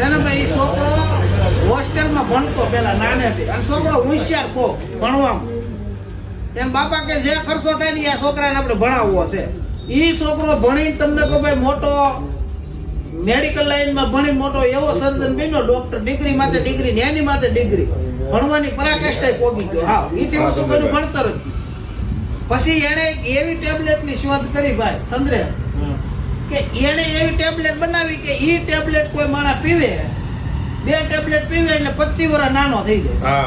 ને ભાઈ છોકરો હોસ્ટેલમાં ભણતો પેલા નાનેથી અને છોકરો હોશિયાર કો ભણવામાં એમ બાપા કે જે ખર્ચો થાય ને આ છોકરાને આપણે ભણાવવો છે ઈ છોકરો ભણીને તમને કહો ભાઈ મોટો મેડિકલ લાઈનમાં ભણી મોટો એવો સર્જન બન્યો ડોક્ટર ડિગ્રી માથે ડિગ્રી ને એની માથે ડિગ્રી ભણવાની પરાકાષ્ઠાએ પોગી ગયો હા ઈથી ઓછું કર્યું ભણતર જ પછી એને એવી ટેબ્લેટની શોધ કરી ભાઈ ચંદ્રે કે એને એવી ટેબ્લેટ બનાવી કે ઈ ટેબ્લેટ કોઈ માણસ પીવે 2 ટેબ્લેટ પીવે એટલે 25 વર્ષ નાનો થઈ જાય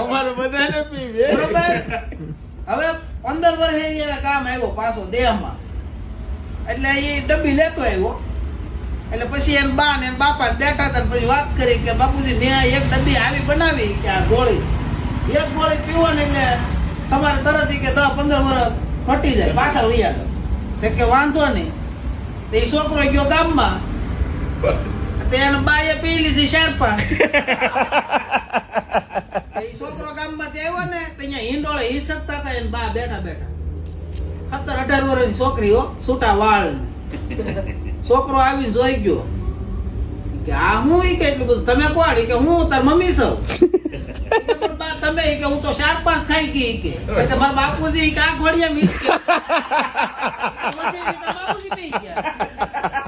અમારે બધાને પીવે બરોબર હવે 15 વર્ષે એને કામ આવ્યો પાછો દેહમાં એટલે એ ડબ્બી લેતો આવ્યો એટલે પછી એન બા ને બાપા બેઠા હતા પછી વાત કરી કે બાપુજી મેં એક ડબ્બી આવી બનાવી કે આ ગોળી એક ગોળી પીવો ને એટલે તમારે તરત કે 10-15 વર્ષ ઘટી જાય પાછા વૈયા કે વાંધો નહીં તો એ છોકરો ગયો ગામમાં તો એને બાએ પી લીધી 4-5 એ છોકરો ગામમાં આવ્યો ને તો અહીંયા હિંડોળે હિસકતા હતા એને બા બેઠા બેઠા 17-18 વર્ષની છોકરી હો છૂટા વાળ છોકરો આવીને જોઈ ગયો કે આ હું ઈ કે એટલું બધું તમે કોણ કે હું તાર મમ્મી છું તમે કે હું તો 4-5 ખાઈ ગઈ કે મારા બાપુજી કે આ ઘોડિયા મીસ કે બાપુજી પી ગયા